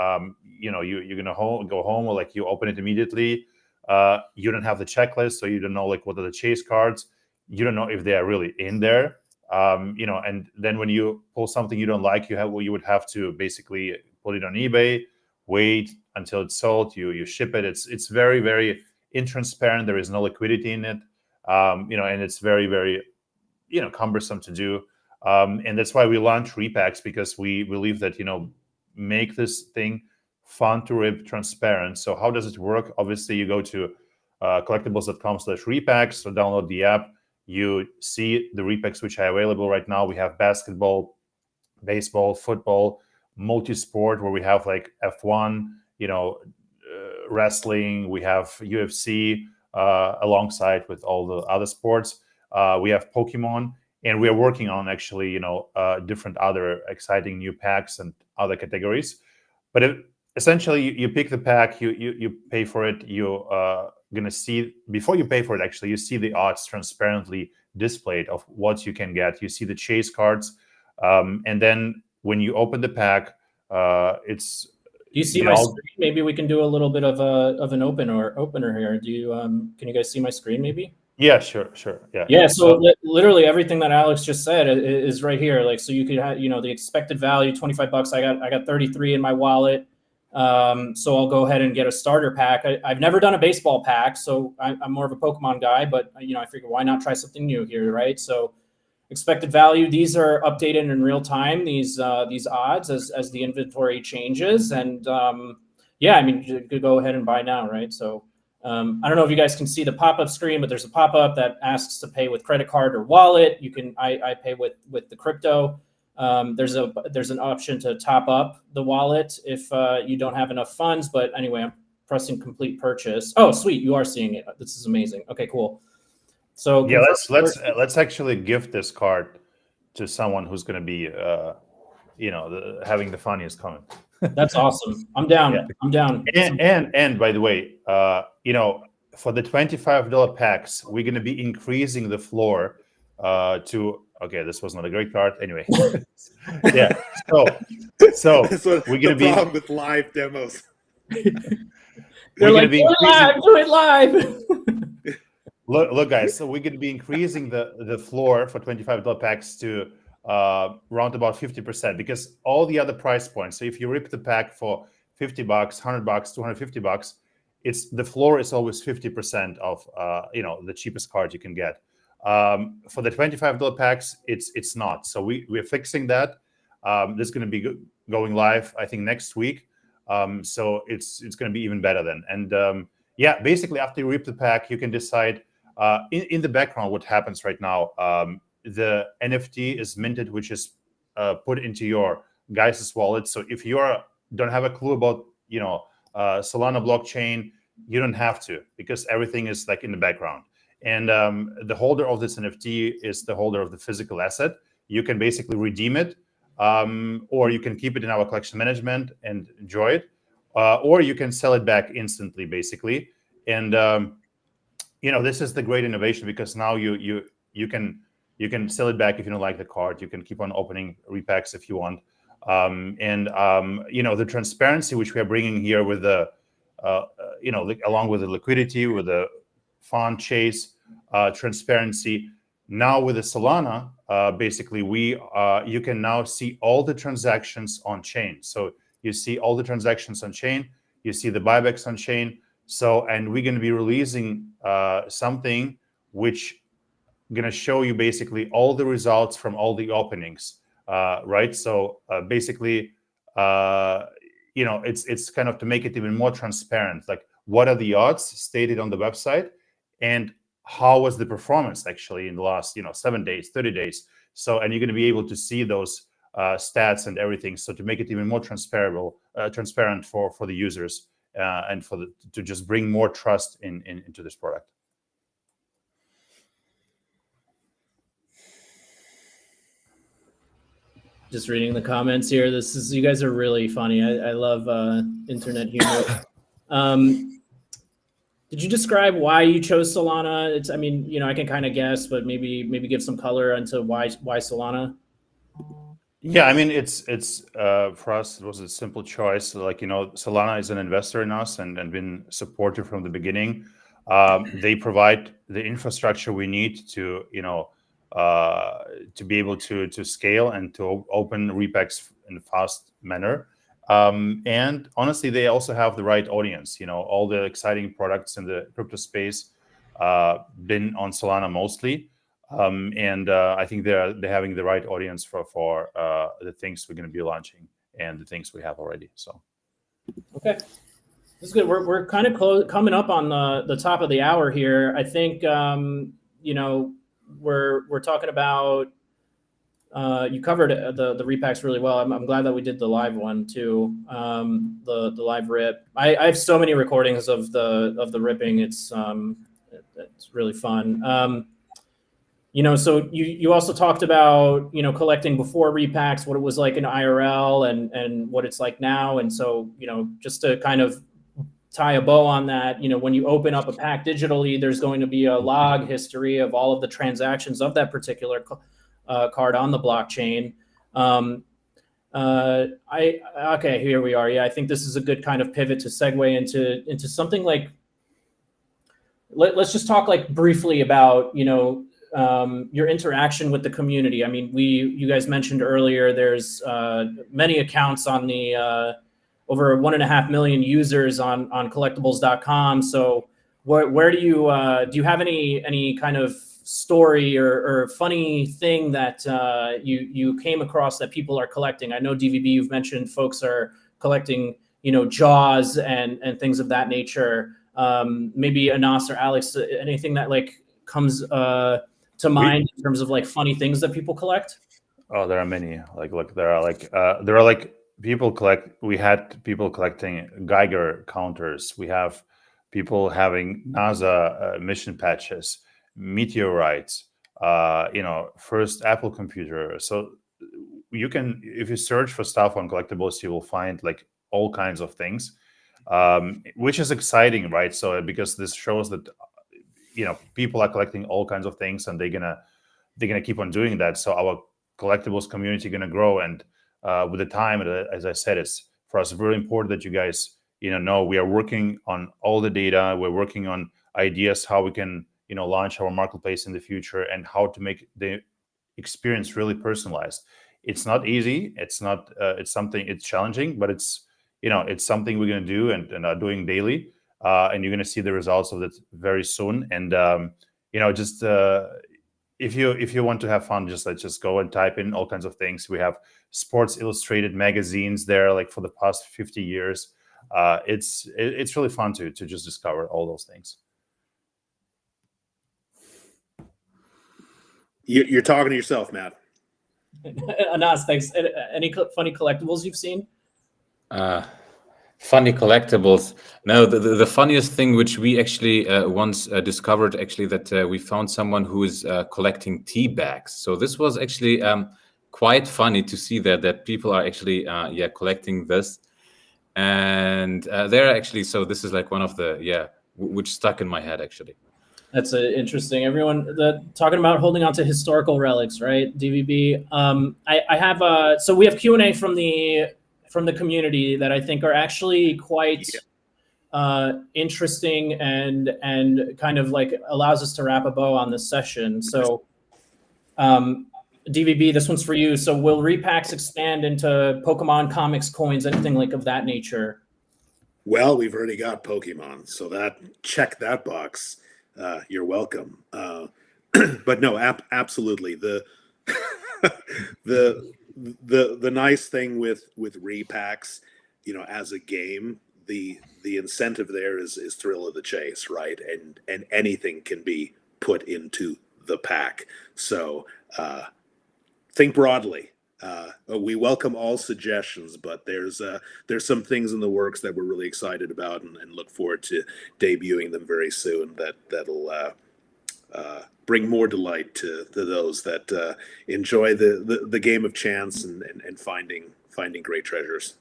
you're gonna go home, or like you open it immediately. You don't have the checklist, so you don't know like what are the chase cards. You don't know if they are really in there. And then when you pull something you don't like, you would have to basically put it on eBay, wait until it's sold, you ship it. It's very, very intransparent. There is no liquidity in it. And it's very, very cumbersome to do. And that's why we launched Repacks, because we believe that make this thing fun to rip, transparent. So how does it work? Obviously, you go to collectibles.com/repacks, so download the app. You see the repacks which are available right now. We have basketball, baseball, football, multi-sport, where we have like F1, wrestling. We have UFC alongside with all the other sports. We have Pokemon, and we are working on actually, different other exciting new packs and other categories. But essentially, you pick the pack, you pay for it. You're gonna see, before you pay for it, actually, you see the odds transparently displayed of what you can get. You see the chase cards, and then when you open the pack, it's. Do you see my screen? Maybe we can do a little bit of an opener here. Do you can you guys see my screen? Maybe. Yeah, sure. Yeah. Yeah. So literally everything that Alex just said is right here. Like, so you could have, the expected value, $25. I got 33 in my wallet. So I'll go ahead and get a starter pack. I've never done a baseball pack, so I'm more of a Pokemon guy, but I figure why not try something new here, right? So expected value, these are updated in real time, these odds as the inventory changes. And you could go ahead and buy now, right? So I don't know if you guys can see the pop-up screen, but there's a pop-up that asks to pay with credit card or wallet. I pay with the crypto. There's an option to top up the wallet if you don't have enough funds. But anyway, I'm pressing complete purchase. Oh, sweet, you are seeing it. This is amazing. Okay, cool. So yeah, let's actually gift this card to someone who's going to be having the funniest comment. That's awesome. I'm down. Yeah. I'm down. And by the way, for the $25 packs, we're going to be increasing the floor to. Okay, this was not a great card. Anyway, yeah. So we're going to be problem with live demos. They're like, do it live. Look, guys. So we're going to be increasing the floor for $25 packs to round about 50%, because all the other price points. So if you rip the pack for $50, $100, $250, the floor is always 50% of the cheapest card you can get. For the $25 packs, it's not. So we're fixing that. This is going to be going live, I think, next week. So it's going to be even better then. And basically after you rip the pack, you can decide in the background what happens right now. The NFT is minted, which is put into your guys' wallet. So if you don't have a clue about Solana blockchain, you don't have to, because everything is like in the background. And the holder of this NFT is the holder of the physical asset. You can basically redeem it, or you can keep it in our collection management and enjoy it, or you can sell it back instantly, basically. And this is the great innovation, because now you can sell it back if you don't like the card. You can keep on opening repacks if you want. The transparency which we are bringing here with the, along with the liquidity, with the font chase, transparency. Now with the Solana, basically you can now see all the transactions on chain. So you see all the transactions on chain, you see the buybacks on chain. So, and we're going to be releasing something which going to show you basically all the results from all the openings, right? So basically, it's kind of to make it even more transparent. Like, what are the odds stated on the website, and how was the performance actually in the last 7 days, 30 days? So, and you're going to be able to see those stats and everything. So to make it even more transparent for the users and to just bring more trust into this product. Just reading the comments here. You guys are really funny. I love internet humor. Did you describe why you chose Solana? I can kind of guess, but maybe give some color into why Solana. Yeah, I mean, it's for us, it was a simple choice. Like, Solana is an investor in us and been supportive from the beginning. They provide the infrastructure we need to be able to scale and to open Repacks in a fast manner. And honestly, they also have the right audience. All the exciting products in the crypto space been on Solana mostly. And I think they're having the right audience for the things we're going to be launching and the things we have already. So, okay, that's good. We're kind of coming up on the top of the hour here. I think we're talking about you covered the Repacks really well. I'm glad that we did the live one too, the live rip. I have so many recordings of the ripping. It's really fun. So you also talked about, collecting before Repacks, what it was like in IRL and what it's like now. And so, just to kind of tie a bow on that, when you open up a pack digitally, there's going to be a log history of all of the transactions of that particular card on the blockchain. Okay, here we are. Yeah, I think this is a good kind of pivot to segue into something like, let's just talk like briefly about, your interaction with the community. I mean, you guys mentioned earlier, there's many accounts on the over 1.5 million users on collectibles.com. So where do you have any kind of story or funny thing that you came across that people are collecting? I know DVB, you've mentioned folks are collecting, jaws and things of that nature. Maybe Anas or Alex, anything that like comes to mind in terms of like funny things that people collect? Oh, there are many. There are people collect. We had people collecting Geiger counters. We have people having NASA mission patches, meteorites. First Apple computer. So you can, if you search for stuff on collectibles, you will find like all kinds of things, which is exciting, right? So because this shows that people are collecting all kinds of things, and they're gonna keep on doing that. So our collectibles community gonna grow, and with the time, as I said, it's for us very important that you guys know we are working on all the data. We're working on ideas how we can launch our marketplace in the future and how to make the experience really personalized. It's not easy. It's not. It's challenging, but it's something we're gonna do and are doing daily. And you're going to see the results of it very soon. And just if you want to have fun, just go and type in all kinds of things. We have Sports Illustrated magazines there, like for the past 50 years. It's really fun to just discover all those things. You're talking to yourself, Matt. Anas, thanks. Any funny collectibles you've seen? Funny collectibles. No, the funniest thing which we actually once discovered, actually, that we found someone who is collecting tea bags. So this was actually quite funny to see that people are actually collecting this. And they're actually, so this is like one of the, which stuck in my head actually. That's interesting. Everyone talking about holding on to historical relics, right? DVB. I have so we have Q&A from the community that I think are actually quite interesting and kind of like allows us to wrap a bow on this session. So DVB, this one's for you. So will Repacks expand into Pokemon comics, coins, anything like of that nature? Well, we've already got Pokemon, so that check that box. You're welcome. But no, absolutely. The nice thing with Repacks, as a game, the incentive there is thrill of the chase, right? And anything can be put into the pack. So think broadly. We welcome all suggestions, but there's some things in the works that we're really excited about and look forward to debuting them very soon. That'll bring more delight to those that enjoy the game of chance and finding great treasures.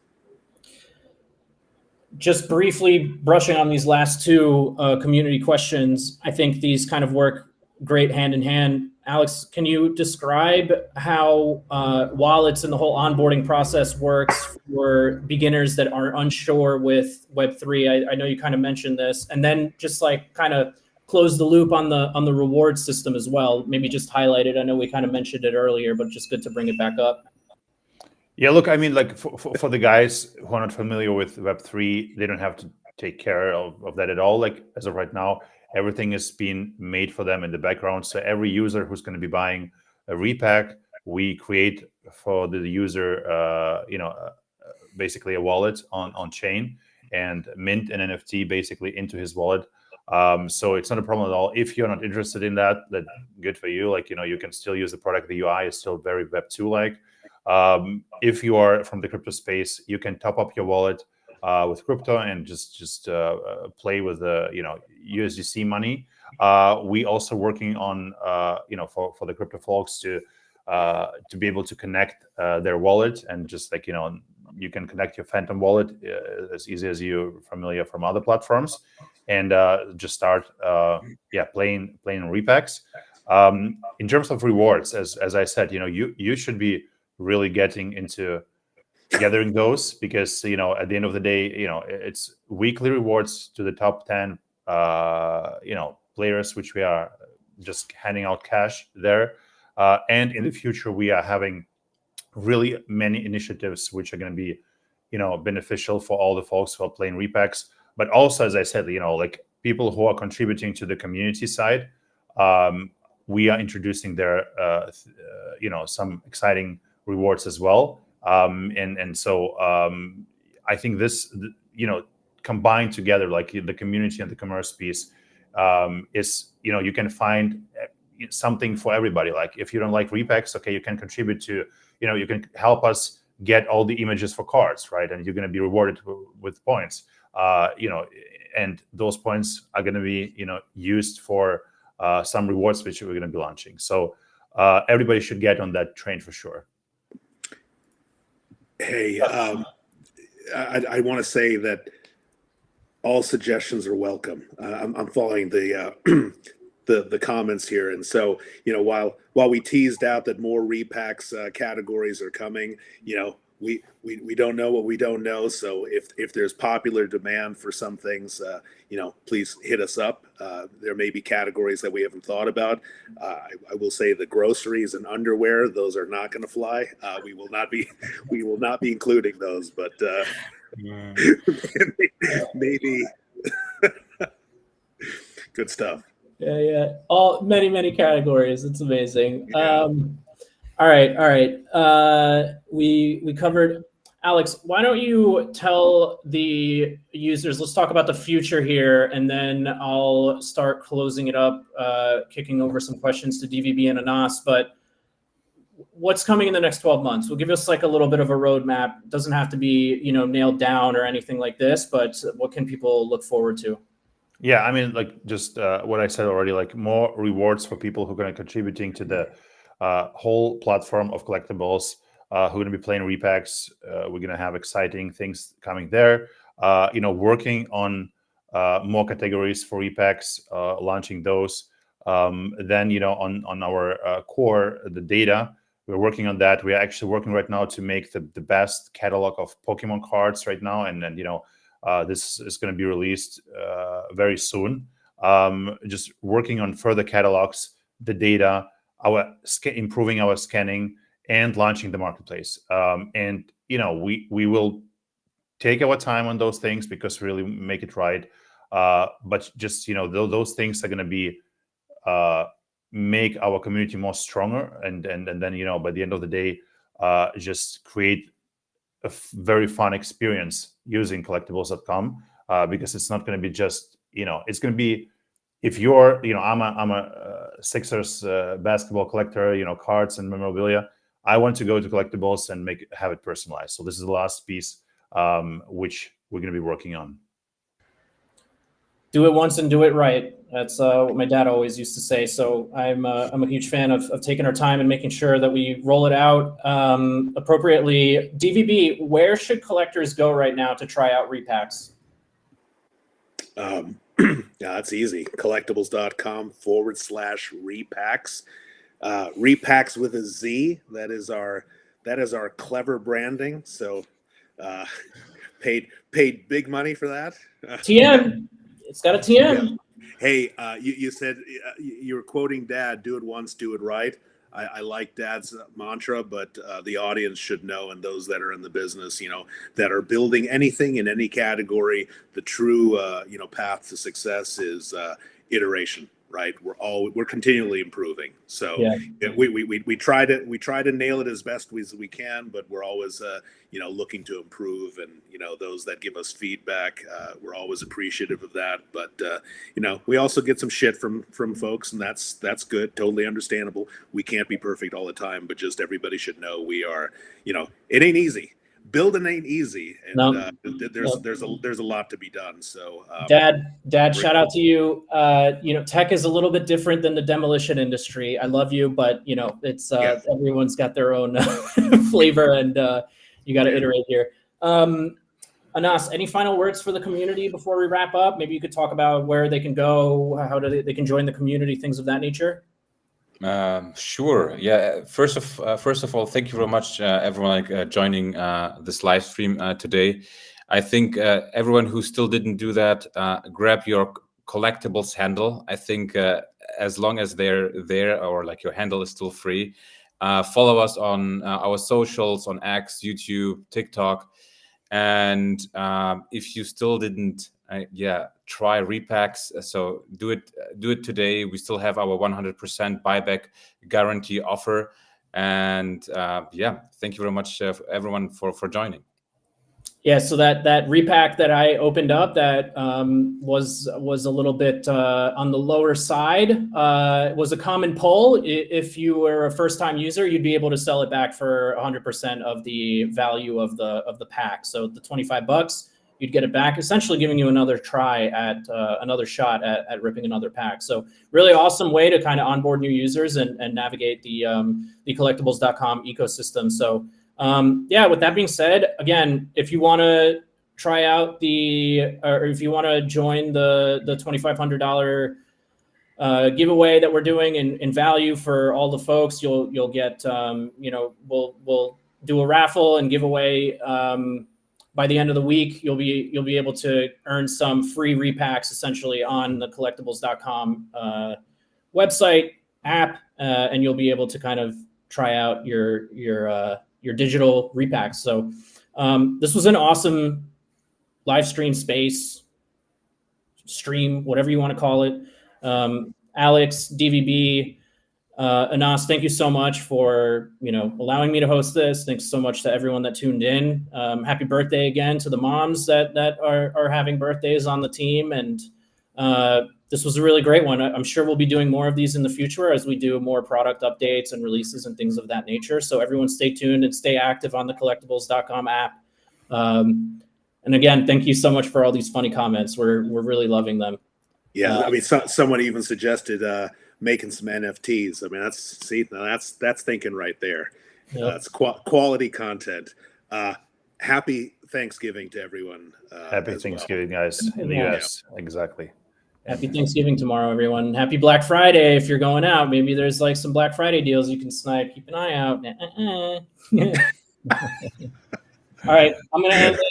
Just briefly brushing on these last two community questions, I think these kind of work great hand in hand. Alex, can you describe how wallets and the whole onboarding process works for beginners that are unsure with Web3? I know you kind of mentioned this, and then just like kind of close the loop on the reward system as well. Maybe just highlight it. I know we kind of mentioned it earlier, but just good to bring it back up. Yeah, look, I mean, like for the guys who are not familiar with Web3, they don't have to take care of that at all. Like as of right now, everything is being made for them in the background. So every user who's going to be buying a repack, we create for the user, basically a wallet on chain and mint an NFT basically into his wallet. So it's not a problem at all. If you're not interested in that, then good for you. Like, you can still use the product. The UI is still very Web2-like. If you are from the crypto space, you can top up your wallet with crypto and just play with the USDC money. We also working on for the crypto folks to be able to connect their wallet and just like you can connect your Phantom wallet as easy as you're familiar from other platforms and just start playing Repacks. In terms of rewards, as I said, you should be really getting into gathering those because at the end of the day it's weekly rewards to the top 10 players, which we are just handing out cash there, and in the future we are having really many initiatives which are going to be beneficial for all the folks who are playing Repacks, but also, as I said, like people who are contributing to the community side. We are introducing there some exciting rewards as well. So I think this, combined together, like the community and the commerce piece, is, you can find something for everybody. Like if you don't like Repacks, okay, you can contribute to, you can help us get all the images for cards, right? And you're going to be rewarded with points, and those points are going to be, used for some rewards which we're going to be launching. So everybody should get on that train for sure. Hey, I want to say that all suggestions are welcome. I'm following the comments here, and so while we teased out that more Repacks categories are coming, we don't know what we don't know. So if there's popular demand for some things, please hit us up. There may be categories that we haven't thought about. I will say the groceries and underwear; those are not going to fly. We will not be including those, but maybe good stuff. Yeah. All many categories. It's amazing. Yeah. All right. We covered. Alex, why don't you tell the users, let's talk about the future here, and then I'll start closing it up, kicking over some questions to DVB and Anas, but what's coming in the next 12 months? We'll give us like a little bit of a roadmap. It doesn't have to be, nailed down or anything like this, but what can people look forward to? Yeah, I mean, like just what I said already, like more rewards for people who are going to contributing to the whole platform of collectibles, who are going to be playing Repacks. We're going to have exciting things coming there. Working on more categories for Repacks, launching those. Then, on our core, the data, we're working on that. We're actually working right now to make the best catalog of Pokemon cards right now. And then, This is going to be released very soon. Just working on further catalogs, the data, improving our scanning, and launching the marketplace. And we will take our time on those things because we really make it right. But just those things are going to be make our community more stronger, and then by the end of the day, just create a very fun experience using collectibles.com, because it's not going to be just it's going to be, if you're I'm a Sixers basketball collector, cards and memorabilia. I want to go to collectibles and have it personalized. So this is the last piece, which we're going to be working on. Do it once and do it right. That's what my dad always used to say. So I'm a huge fan of taking our time and making sure that we roll it out appropriately. DVB, where should collectors go right now to try out Repacks? Yeah, that's easy. Collectibles.com/Repacks. Repacks with a Z. That is our clever branding. So paid big money for that. TM. It's got a TM. Yeah. Hey, you said you were quoting Dad. Do it once, do it right. I like Dad's mantra, but the audience should know, and those that are in the business, that are building anything in any category, the true path to success is iteration. Right, we're continually improving. So yeah. we try to nail it as best as we can, but we're always looking to improve. And those that give us feedback, we're always appreciative of that. But we also get some shit from folks, and that's good, totally understandable. We can't be perfect all the time, but just everybody should know we are. It ain't easy. Building ain't easy, and no. there's a lot to be done. So Dad, shout out to you. Tech is a little bit different than the demolition industry. I love you, but it's everyone's got their own flavor, and you got to iterate here. Anas, any final words for the community before we wrap up? Maybe you could talk about where they can go, how they can join the community, things of that nature. Sure. Yeah. First of all, thank you very much, everyone, joining this live stream today. I think everyone who still didn't do that, grab your collectibles handle. I think as long as they're there, or your handle is still free, follow us on our socials, on X, YouTube, TikTok, and if you still didn't, try Repacks. So do it today. We still have our 100% buyback guarantee offer, and thank you very much, everyone, for joining. Yeah, so that repack that I opened up that was a little bit on the lower side. Was a common pull. If you were a first-time user, you'd be able to sell it back for 100% of the value of the pack. So the $25, you'd get it back, essentially giving you another try at another shot at ripping another pack. So really awesome way to kind of onboard new users and navigate the collectibles.com ecosystem. So with that being said, again, if you want to try out or if you want to join the $2,500 giveaway that we're doing in value for all the folks, you'll get we'll do a raffle and give away by the end of the week. You'll be able to earn some free repacks essentially on the collectibles.com website app, and you'll be able to kind of try out your digital repacks. So this was an awesome live stream whatever you want to call it. Alex, DVB, Anas, thank you so much for allowing me to host this. Thanks so much to everyone that tuned in. Happy birthday again to the moms that are having birthdays on the team. And this was a really great one. I'm sure we'll be doing more of these in the future as we do more product updates and releases and things of that nature. So everyone stay tuned and stay active on the collectibles.com app. And again, thank you so much for all these funny comments. We're really loving them. Yeah, I mean, someone even suggested making some NFTs. I mean, that's thinking right there. Yep. That's quality content. Happy Thanksgiving to everyone. Happy Thanksgiving, guys, in the US. Yeah. Exactly. Happy Thanksgiving tomorrow, everyone. Happy Black Friday if you're going out. Maybe there's some Black Friday deals you can snipe. Keep an eye out. All right, I'm going to end it.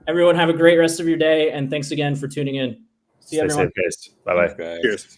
Everyone have a great rest of your day, and thanks again for tuning in. See you, Stay everyone. safe, guys. Bye bye. Thanks, guys. Cheers.